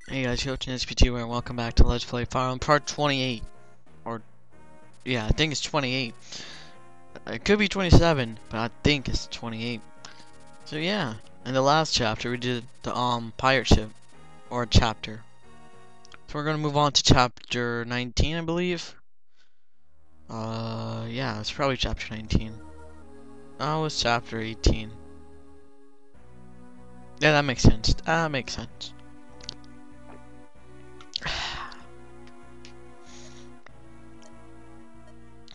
Hey guys, Coach SPT and welcome back to Let's Play Fire Emblem Part 28. Or, yeah, I think it's 28. It could be 27, but I think it's 28. So yeah, in the last chapter we did the pirate ship, or chapter. So we're gonna move on to chapter 19, I believe. Yeah, it's probably chapter 19. Oh, it's chapter 18. Yeah, that makes sense. That makes sense.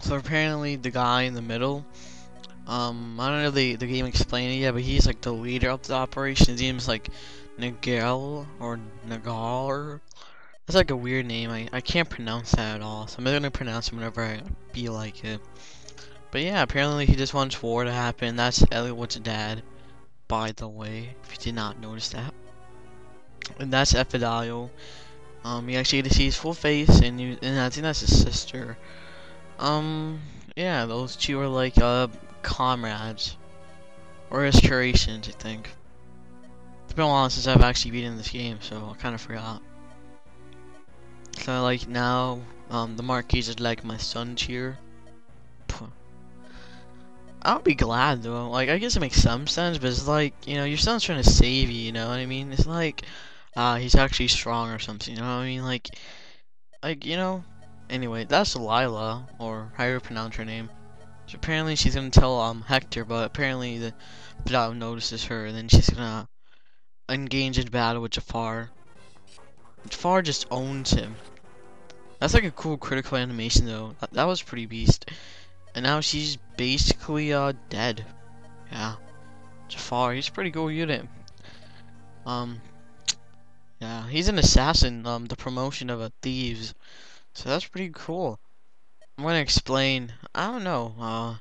So apparently the guy in the middle, I don't know if the game explained it yet, but he's like the leader of the operation. His name's like Nigel or Nagar. That's like a weird name. I can't pronounce that at all, so I'm gonna pronounce it whenever I feel like it. But yeah, apparently he just wants war to happen. That's Elliot's dad, by the way, if you did not notice that. And that's Ephidial. You actually get to see his full face, and I think that's his sister. Yeah, those two are like comrades or inspirations, I think. It's been a while since I've actually beaten this game, so I kind of forgot. So like now, the Marquis is like my son's here. I would be glad though. Like I guess it makes some sense, but it's like, you know, your son's trying to save you. You know what I mean? It's like, he's actually strong or something. You know what I mean? Like you know. Anyway, that's Lila, or how you pronounce her name. So apparently she's gonna tell Hector, but apparently the Vidal notices her, and then she's gonna engage in battle with Jafar. Jafar just owns him. That's like a cool critical animation though. That was pretty beast. And now she's basically dead. Yeah. Jafar, he's a pretty cool unit. Yeah, he's an assassin, the promotion of a thieves. So that's pretty cool. I'm gonna explain. I don't know,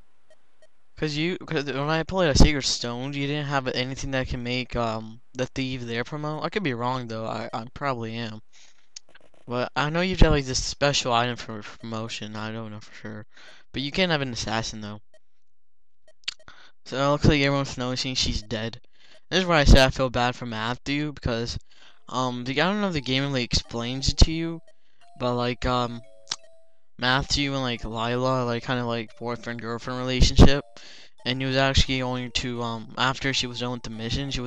cause when I played a Sacred Stone, you didn't have anything that can make the thief there promote. I could be wrong though. I probably am. But I know you've got like this special item for promotion. I don't know for sure. But you can have an assassin though. So it looks like everyone's noticing she's dead. This is why I say I feel bad for Matthew because I don't know if the game really explains it to you, but like Matthew and like Lila like kind of like boyfriend girlfriend relationship, and he was actually going to after she was done with the mission, he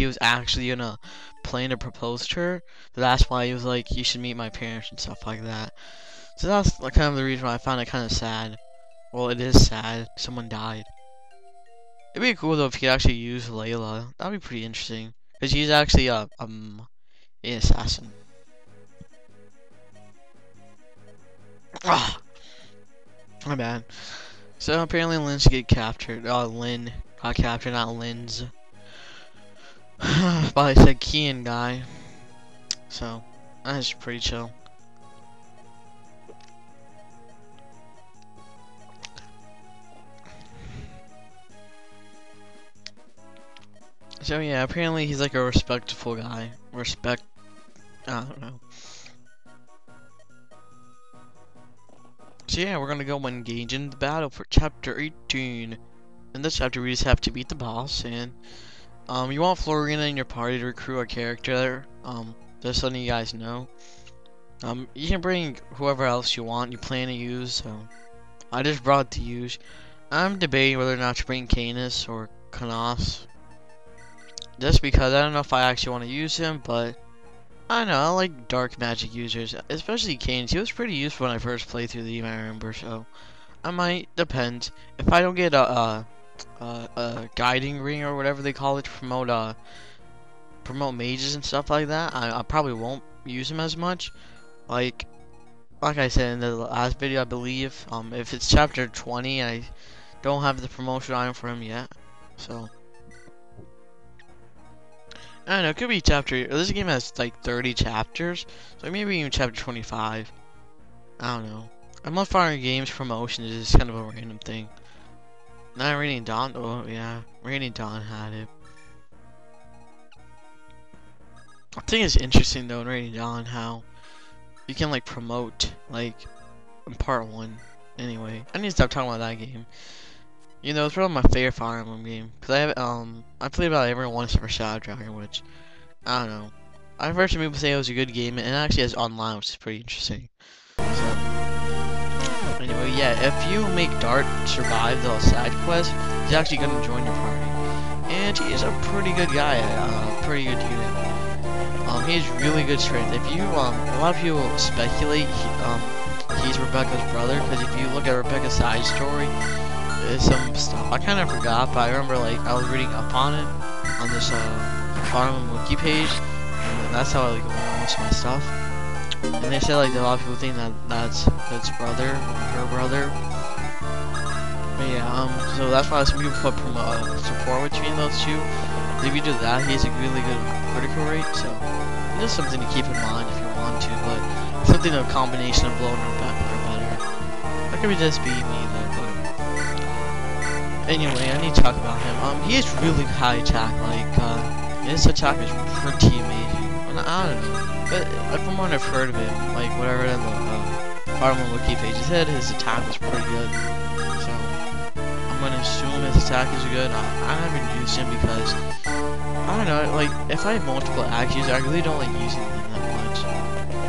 was actually gonna plan to propose to her. So that's why he was like, you should meet my parents and stuff like that. So that's like kind of the reason why I found it kind of sad. Well, it is sad. Someone died. It'd be cool though if you could actually use Layla. That'd be pretty interesting because she's actually an assassin. Ah, my bad. So apparently Lynn's get captured. Lynn got captured, not Lynn's. But I said Kian guy. So that's pretty chill. So yeah, apparently he's like a respectful guy. I don't know. So yeah, we're gonna go engage in the battle for chapter 18. In this chapter, we just have to beat the boss, and you want Florina in your party to recruit a character. Just letting you guys know. You can bring whoever else you want. You plan to use. So I just brought the use. I'm debating whether or not to bring Canis or Canos. Just because I don't know if I actually want to use him, but I don't know, I like dark magic users, especially Canis. He was pretty useful when I first played through the game, I remember, so I might, depend. If I don't get a guiding ring or whatever they call it to promote mages and stuff like that, I probably won't use him as much. Like I said in the last video, I believe, if it's chapter 20, I don't have the promotion item for him yet, so I don't know, it could be chapter. This game has like 30 chapters, so maybe even chapter 25. I don't know. I'm not finding games promotion is just kind of a random thing. Not Raining Dawn, oh yeah, Raining Dawn had it. I think it's interesting though in Raining Dawn how you can like promote like in part 1. Anyway, I need to stop talking about that game. You know, it's probably my favorite Fire Emblem game because I played about everyone once for Shadow Dragon, which I don't know. I've heard some people say it was a good game, and it actually has online, which is pretty interesting. So, anyway, yeah, if you make Dart survive the side quest, he's actually gonna join your party, and he is a pretty good guy, pretty good unit. He has really good strength. If you, a lot of people speculate he's Rebecca's brother, because if you look at Rebecca's side story, there's some stuff I kind of forgot, but I remember like I was reading up on it on this farm wiki page, and that's how I like most of my stuff. And they said like a lot of people think that's brother, her brother. But yeah, so that's why some people put support between those two. If you do that, he has a really good critical rate, so just something to keep in mind if you want to, but something a combination of Blow and Rebecca are better. That could just be me though, but anyway, I need to talk about him. He has really high attack, like, his attack is pretty amazing. Well, I don't know, but from what I've heard of him, like, whatever in the Farming Wiki page, he said his attack was pretty good, so I'm gonna assume his attack is good. I haven't used him because, I don't know, like, if I have multiple axes, I really don't like using them that much.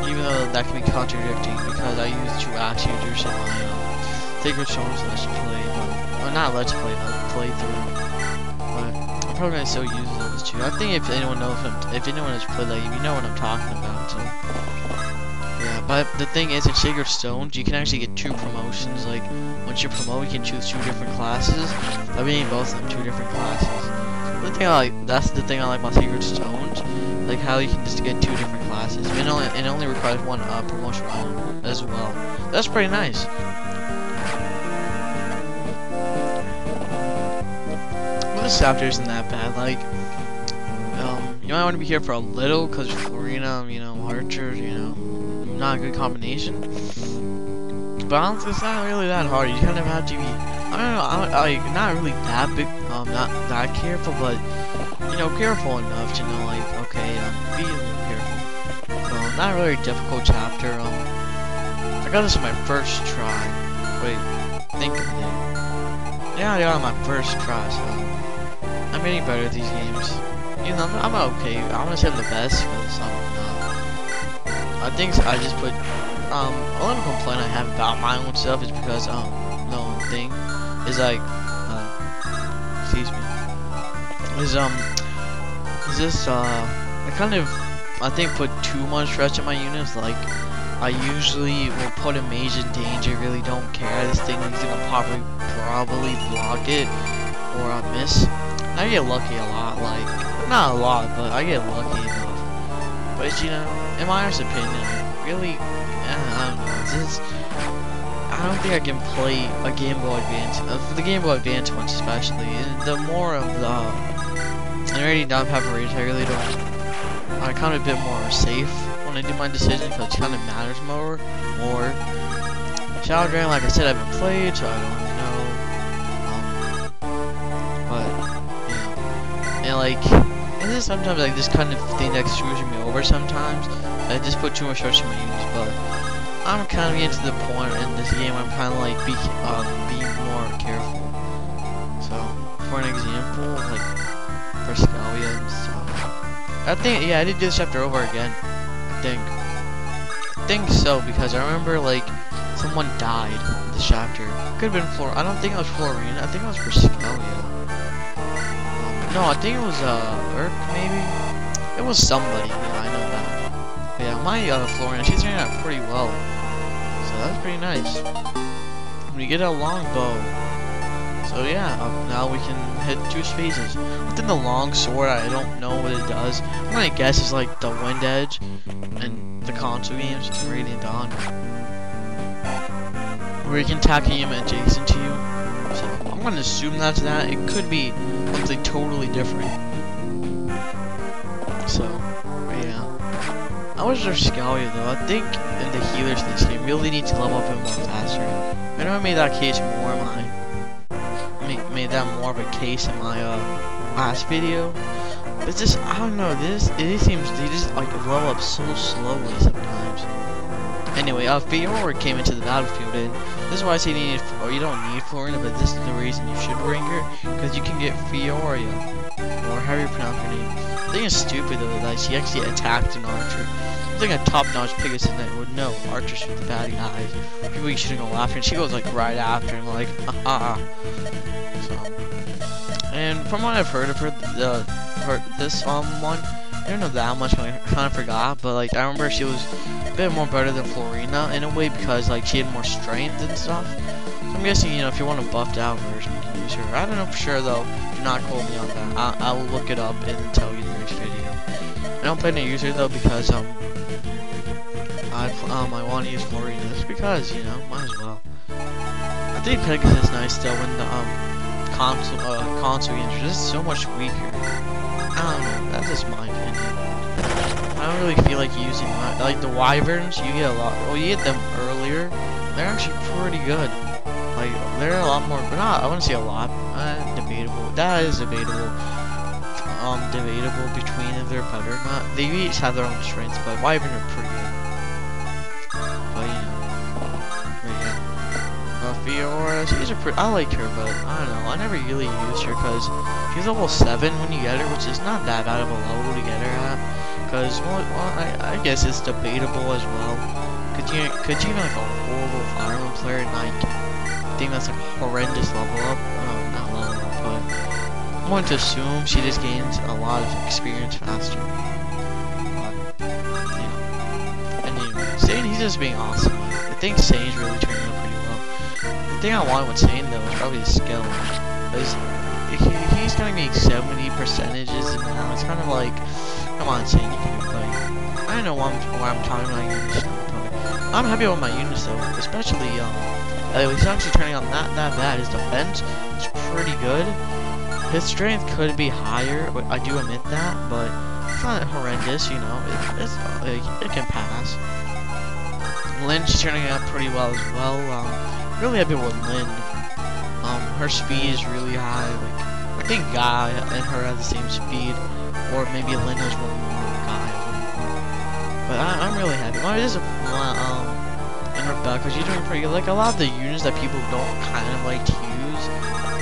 Even though that can be contradicting, because I use 2 axe users in my Sacred Stones Let's Play, or not Let's Play, playthrough. But I'm probably gonna still use those 2. I think if anyone knows if anyone has played that, you know what I'm talking about. So yeah, but the thing is, in Sacred Stones, you can actually get 2 promotions. Like, once you promote, you can choose 2 different classes. I mean, both of them 2 different classes. The thing that's the thing I like about Sacred Stones, like how you can just get 2 different classes. It only requires 1 promotion round as well. That's pretty nice. Well, this chapter isn't that bad. Like, you might want to be here for a little, because Florina, you know, Archer, you know, not a good combination. But honestly, it's not really that hard. You kind of have to be, I don't know, like, not really that big, not that careful, but, you know, careful enough to know, like, okay, be a little careful. Not really a difficult chapter. I got this on my first try. Wait, think of it. Yeah, I got it on my first try, so I'm getting better at these games. You know, I'm okay. I'm gonna say I'm the best, but I'm not. I think I just put, a lot of complaint I have about my own stuff is because, the one thing is like, excuse me, is this, I kind of, I think put too much stress on my units. Like, I usually will put a mage in danger, really don't care. This thing is gonna probably block it, or miss. I get lucky a lot, like, not a lot, but I get lucky enough. But, you know, in my honest opinion, really, I don't know, I don't think I can play a Game Boy Advance, for the Game Boy Advance ones especially, and the more of the, I already don't have a rage, I really don't, I'm kind of a bit more safe when I do my decision, because it kind of matters more. Shadow Dragon, like I said, I haven't played, so I don't really know, but, yeah, and like, and then sometimes like this kind of thing that screws me over sometimes, I just put too much stress on my units, but I'm kind of getting to the point in this game I'm kind of like being more careful. So, for an example, like for Scalia and stuff, I think, yeah, I did this chapter over again. I think so, because I remember like someone died in this chapter. Could have been I don't think it was Florina. I think it was for Scalia. No, I think it was Urk maybe. It was somebody. Yeah, I know that. But yeah, my Florina, she's turning out pretty well. So that's pretty nice. We get a long bow. So yeah, now we can hit 2 spaces. Within the long sword, I don't know what it does. I'm gonna guess it's like the Wind Edge and the console games, Radiant Dawn, where you can attack him adjacent to you. So I'm gonna assume that's that. It could be something totally different. So yeah, I was just Scalia though. I think in the healers in this game really need to level up a bit more faster. I know I made that case more in my made that more of a case in my last video. But it's just, I don't know, it seems they just like level up so slowly sometimes. Anyway, Fiora came into the battlefield, and this is why I say you don't need Florina, but this is the reason you should bring her, because you can get Fiora, or however you pronounce her name, The thing is stupid though that she actually attacked an archer. I think a top-notch Pegasus Knight would know archers shoot the bad guys. People you shouldn't go after, and she goes like right after him, like haha. So, and from what I've heard of her, this one, I don't know that much. I kind of forgot, but like I remember she was a bit more better than Florina in a way because like she had more strength and stuff. So I'm guessing, you know, if you want a buffed out version, you can use her. I don't know for sure though. Do not quote me on that. I will look it up and tell you in the next video. I don't plan to use her though because I want to use Florina just because, you know, might as well. I think Pegasus Knight still when the console games are just so much weaker. I don't know, that's just my opinion. I don't really feel like using like the Wyverns. You get a lot. Well, you get them earlier. They're actually pretty good. Like they're a lot more, but not. I wouldn't say a lot. Debatable. That is debatable. Debatable between if they're better or not. They each have their own strengths, but Wyvern are pretty good. But you know, Fiora, she's a pretty. I like her, but I don't know. I never really used her because she's level 7 when you get her, which is not that bad of a level to get her at. Because well, I guess it's debatable as well. Could you even like a horrible fireman player and like think that's like horrendous level up? Not level up, but I'm going to assume she just gains a lot of experience faster. But, you know. And anyway, Sane, he's just being awesome. I think Sane's really turning out pretty well. The thing I want with Sane though is probably his skill. Because he's gonna be 70 percentages and now it's kind of like, come on Sane, you can do like, I don't know why I'm talking about units now, but I'm happy with my units though, especially he's actually turning out not that bad. His defense is pretty good. His strength could be higher, but I do admit that, but it's not horrendous, you know. It can pass. Lynn's turning out pretty well as well. Really happy with Lynn. Her speed is really high. Like I think Guy and her have the same speed, or maybe Lynn has one more Guy. But I'm really happy. Well, it is and Rebecca, she's doing pretty good. Like a lot of the units that people don't kind of like to use,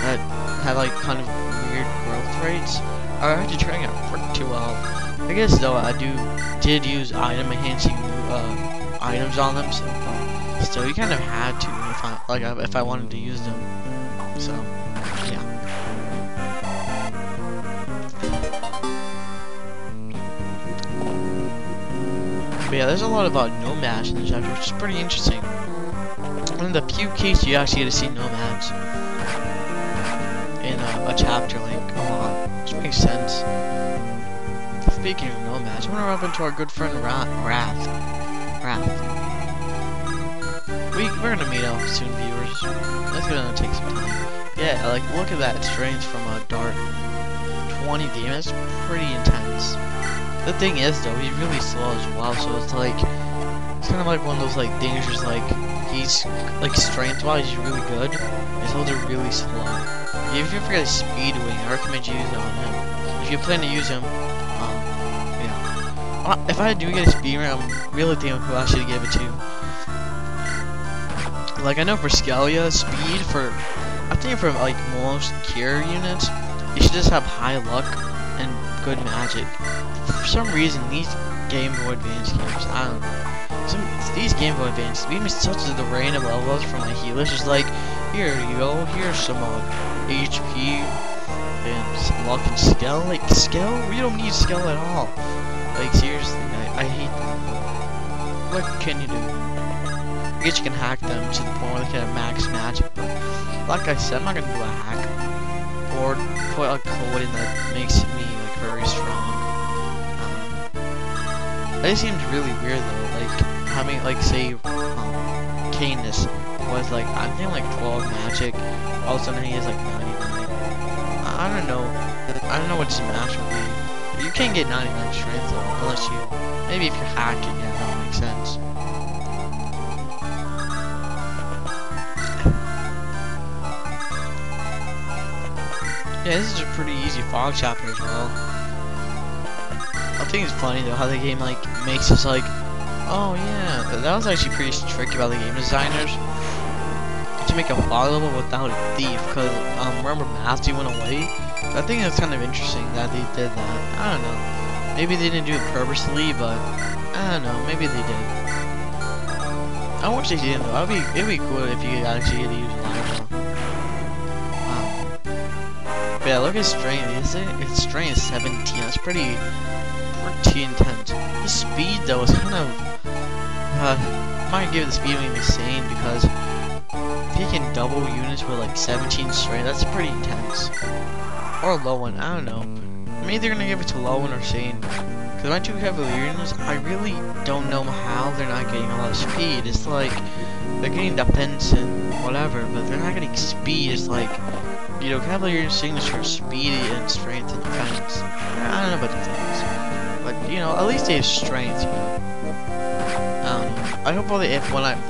that have like kind of weird growth rates, are actually turning out pretty well. I guess though I did use item enhancing items on them, so but still you kind of had to if I wanted to use them. So yeah. But yeah, there's a lot of nomads in this chapter, which is pretty interesting. One of the few cases you actually get to see nomads in a chapter like a lot, which makes sense. Speaking of nomads, I'm gonna run up into our good friend Wrath. We're gonna meet up soon, viewers. That's gonna take some time. Yeah, like look at that strength from a dart. 20 damage, that's pretty intense. The thing is though, he's really slow as well, so it's like it's kind of like one of those like things where like he's like strength wise he's really good. His holds are really slow. If you forget his speed wing, I recommend you use it on him. If you plan to use him, yeah. If I do get a speed wing, I'm really thinking who I should give it to. Like I know for Scalia, speed for I think for like most cure units, you should just have high luck and good magic. For some reason, these Game Boy Advance games, I don't know. These Game Boy Advance, even such as the random levels from my healers, just like, here you go, here's some HP and some luck and skill. Like skill, we don't need skill at all. Like seriously, I hate that. What can you do? I guess you can hack them to the point where they can have max magic, but like I said, I'm not gonna do a hack or put a code in that makes me like very strong. It seems really weird though, like having like say Canis was like I think like 12 magic, all of a sudden he has like 99. I don't know what his match would be. You can't get 99 strength though, unless you maybe if you're hacking, yeah, that would make sense. Yeah, this is a pretty easy fog chapter as well. I think it's funny though how the game like makes us like, oh yeah, that was actually pretty tricky about the game designers to make a fog level without a thief. Cause remember Matthew went away, I think it's kind of interesting that they did that. I don't know. Maybe they didn't do it purposely, but I don't know. Maybe they did. I wish they didn't though. It'd be cool if you actually get to use Lyra. But yeah, look at his strength. His strength is 17. That's pretty intense. His speed though is kind of I might give the speed being insane because if he can double units with like 17 strength, that's pretty intense. Or low one, I don't know. I'm either gonna give it to low one or Sane. Cause my two Cavalier units, I really don't know how they're not getting a lot of speed. It's like they're getting defense and whatever, but they're not getting speed. It's like, you know, Cavalier signature speed and strength and defense. I don't know about defense, but you know, at least they have strength. You know? I don't know. I hope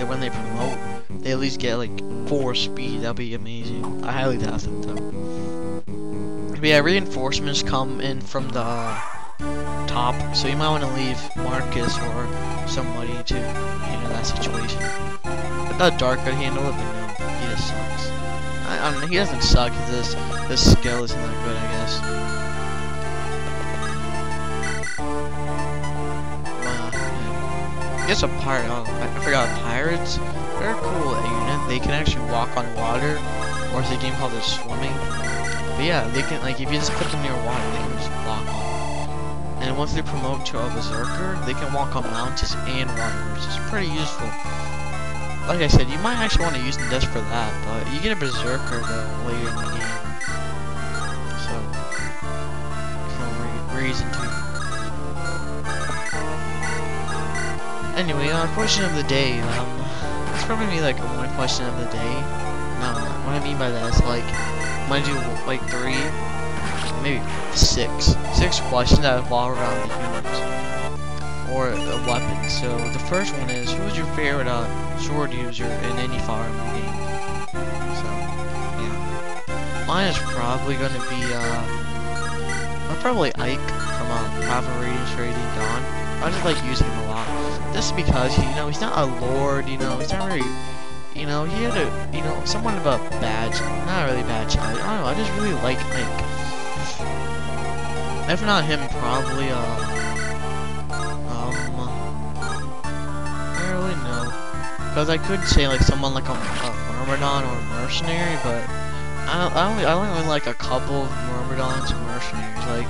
when they promote, they at least get like 4 speed. That'd be amazing. I highly doubt it though. But yeah, reinforcements come in from the top, so you might want to leave Marcus or somebody to handle that situation. But that Dark could handle it, but no, he just sucks. I don't know, he doesn't suck, this skill isn't that good, I guess. I guess a pirate, I forgot, pirates, they're a cool unit. They can actually walk on water, or is a game called swimming. But yeah, they can, like, if you just put them near water, they can just walk on. And once they promote to a berserker, they can walk on mountains and water, which is pretty useful. Like I said, you might actually want to use them just for that, but you get a berserker though later in the game, so there's no reason to. Anyway, question of the day. It's probably like one question of the day. No, what I mean by that is like, I'm gonna do like 3. Maybe 6 questions that revolve around the units or a weapon. So the first one is, who's your favorite sword user in any Fire Emblem game? So yeah, mine is probably gonna be probably Ike from Proper Radiance Radiant Dawn. I just like using him a lot, just because, you know, he's not a lord, you know, he's not really, you know, he had a, you know, somewhat of a bad, not really bad child. I don't know, I just really like Ike. If not him, probably, I don't really know. Because I could say, like, someone like a Myrmidon or a Mercenary, but I only really like a couple of Myrmidons and Mercenaries. Like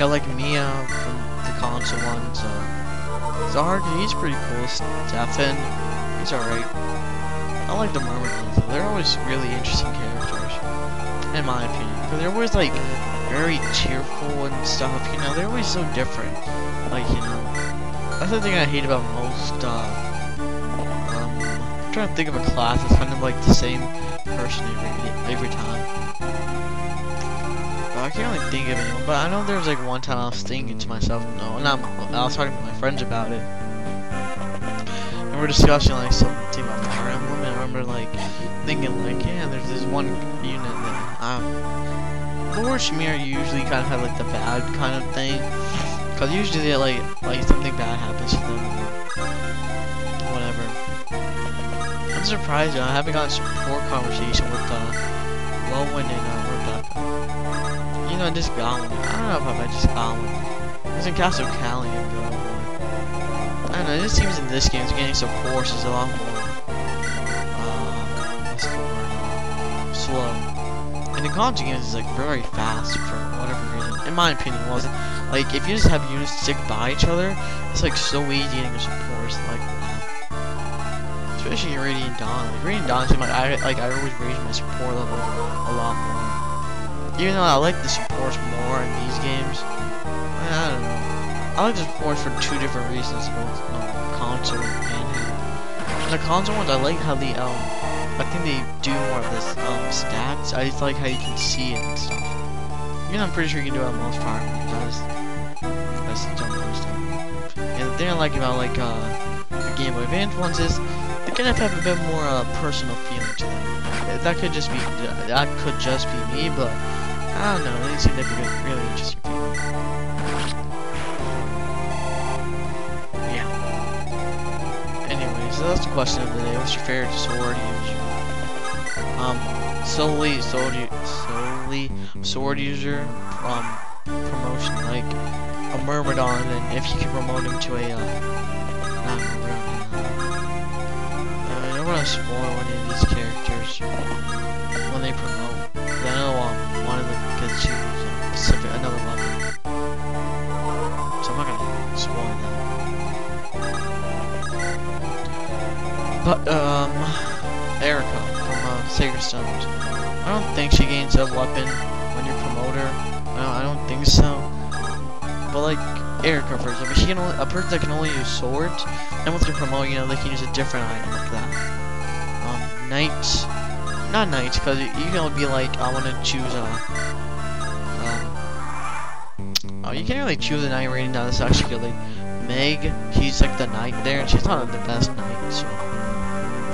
I like Mia from the console ones. Zarg, he's pretty cool. Stefan, he's alright. I like the Myrmidons, though. They're always really interesting characters, in my opinion. Because they're always, like, very cheerful and stuff, you know, they're always so different, like, you know, that's the thing I hate about most, I'm trying to think of a class that's kind of like the same person every time, but I can't really think of anyone. But I know there was like one time I was thinking to myself, I was talking to my friends about it, and we're discussing like something about Fire Emblem, and I remember like thinking like, yeah, there's this one unit that Lord Shamir usually kind of have like the bad kind of thing, because usually they like something bad happens to them or whatever. I'm surprised I haven't gotten a support conversation with Lowen and Rebecca. You know, I just got one. I don't know if I just got one. It was in Castle Callian though. I don't know, it just seems in this game getting support is a lot more what's the word? Slow. And the console games is like very fast for whatever reason. In my opinion, wasn't like if you just have units stick by each other, it's like so easy getting a support like that. Especially in Radiant Dawn. Like Radiant Dawn seems like I always raise my support level a lot more. Even though I like the supports more in these games, I don't know. I like the supports for 2 different reasons, both console and handheld. In the console ones, I like how the I think they do more of this stats. I just like how you can see it and stuff. You know, I'm pretty sure you can do it on most Fire Emblem does. I just don't understand. And the thing I like about like the Game Boy Advance ones is they kind of have a bit more personal feeling to them. That could just be me, but I don't know. They seem to be really interesting feeling. Yeah. Anyway, so that's the question of the day. What's your favorite sword you use? Solely melee sword user promotion, like a Myrmidon, and if you can promote him to a not Myrmidon, I don't want to spoil any of these characters when they promote. But I know one of them gets to use another weapon, so I'm not gonna spoil that. But Erica from Sacred Stones, I don't think she gains a weapon when you promote her. I don't think so. But like Erica, for example, she can only, a person that can only use swords, and once they're promoting, you know, they can use a different item like that. Knights, not knights, because you can only be like, I want to choose oh, you can't really choose a knight rating now. That's actually good. Like Meg, she's like the knight there, and she's not the best knight, so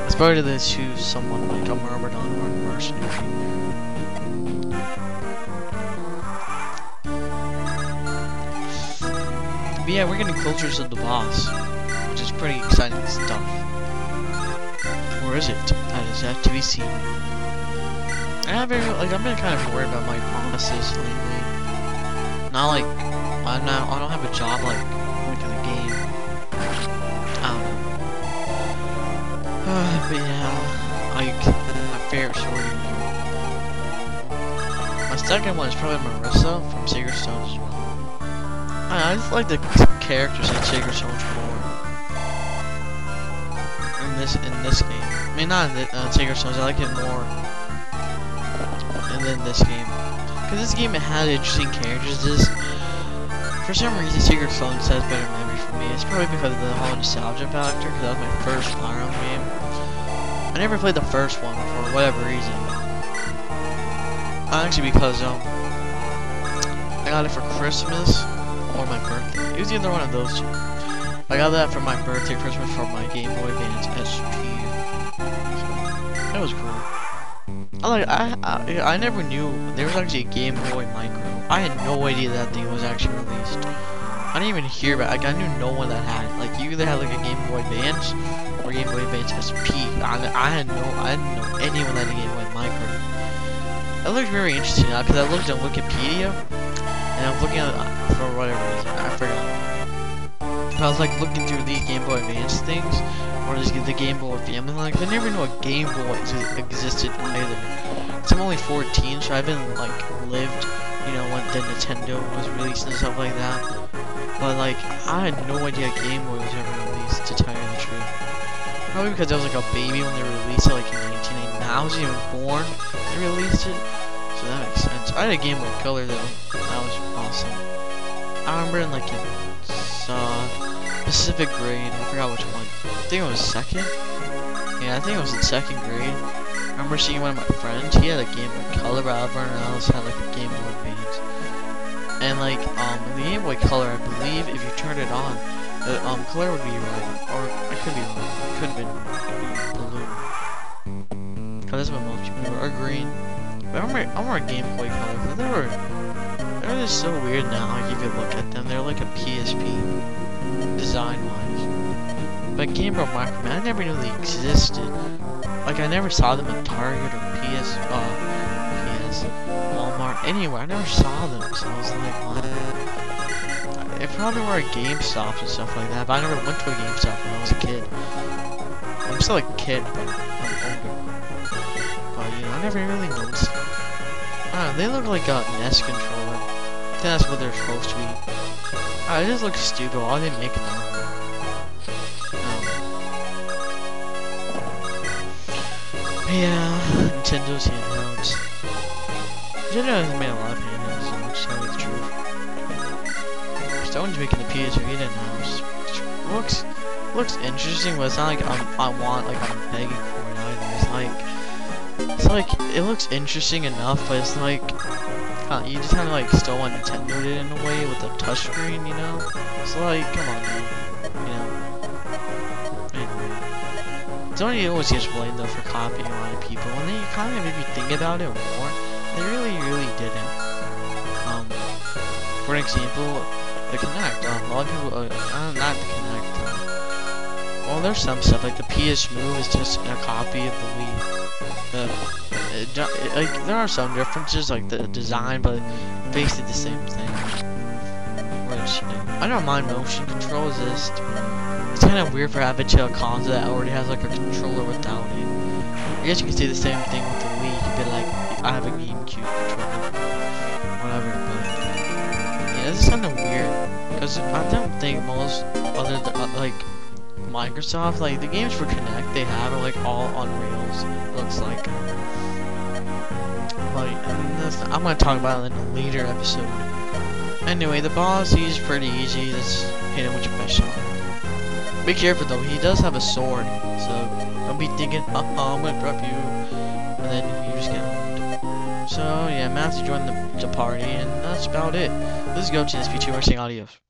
it's better to choose someone like a Myrmidon or a mercenary. But yeah, we're getting closer to the boss, which is pretty exciting stuff. Or is it? That is yet to be seen. I've been kind of worried about my bosses lately. Not like I don't have a job like in the game. I don't know. But yeah, my favorite sword user. My second one is probably Marissa from Sacred Stones as well. I just like the characters in Sacred Stones more. In this game. I mean, not in the, Sacred Stones, I like it more than this game. Because this game, it had interesting characters. For some reason, Sacred Stones has better memories for me. It's probably because of the whole nostalgia factor, because that was my first firearm game. I never played the first one for whatever reason. Actually, because I got it for Christmas or my birthday. It was either one of those two. I got that for my birthday, Christmas, for my Game Boy Advance SP. So, that was cool. I never knew there was actually a Game Boy Micro. I had no idea that thing was actually released. I didn't even hear about it. Like, I knew no one that had it. Like, you either had like a Game Boy Advance or Game Boy Advance SP. I didn't know anyone that had a Game Boy Micro. It looked very interesting now because I looked on Wikipedia and I was looking at it for whatever reason. I forgot. I was like looking through these Game Boy Advance things, or just the Game Boy family. Like, I never knew a Game Boy existed either. So I'm only 14, so I've been like lived, you know, when the Nintendo was released and stuff like that. But like, I had no idea Game Boy was ever released, to tell you the truth. Probably because I was like a baby when they released it, like in 1989. I wasn't even born when they released it, so that makes sense. I had a Game Boy Color though. That was awesome. I remember in like Pacific grade, I forgot which one. I think it was second. Yeah, I think it was in second grade. I remember seeing one of my friends. He had a Game Boy Color, but everyone else had like a Game Boy Advance. And like, in the Game Boy Color, I believe if you turned it on, the color would be red, or I could be wrong. It could have been blue. Cause that's what most people were, or green. But I remember a Game Boy Color, but they're just so weird now. Like if you look at them, they're like a PSP design-wise. But Game Boy Micro, man, I never knew they existed. Like I never saw them at Target or PS, Walmart, anywhere. I never saw them, so I was like, what? They probably were at GameStop and stuff like that, but I never went to a GameStop when I was a kid. I'm still a kid, but I'm older. But you know, I never really noticed them. I don't know, they look like a NES controller. I think that's what they're supposed to be. It just looks stupid. Why are they making them? Yeah, Nintendo's handhelds. Nintendo has made a lot of handhelds, so let's tell you the truth. Someone's making the PS3 now. Looks interesting, but it's not like I'm begging for it either. It's like it looks interesting enough, but it's like you just kind of like stole what Nintendo did in a way with the touchscreen, you know? It's like, come on, dude, you know? Anyway, Sony always gets blamed though for copying a lot of people, and then you kind of, if you think about it more, they really didn't. For example, the Kinect. A lot of people, not the Kinect. Well, there's some stuff like the PS Move is just a copy of the Wii. like there are some differences, like the design, but basically the same thing. Which I don't mind motion controls. Just it's kind of weird for having to a console that already has like a controller without it. I guess you can say the same thing with the Wii. You could be like, I have a GameCube controller, whatever. But yeah, this is kind of weird because I don't think most other like Microsoft, like the games for Kinect they have are like all on rails. Looks like. I'm gonna talk about it in a later episode. Anyway, the boss, he's pretty easy. Just hit him with your best shot. Be careful though, he does have a sword, so don't be thinking, I'm gonna drop you, and then you just get owned. So yeah, Matthew joined the party, and that's about it. This is GoTo, this VTuber saying adios.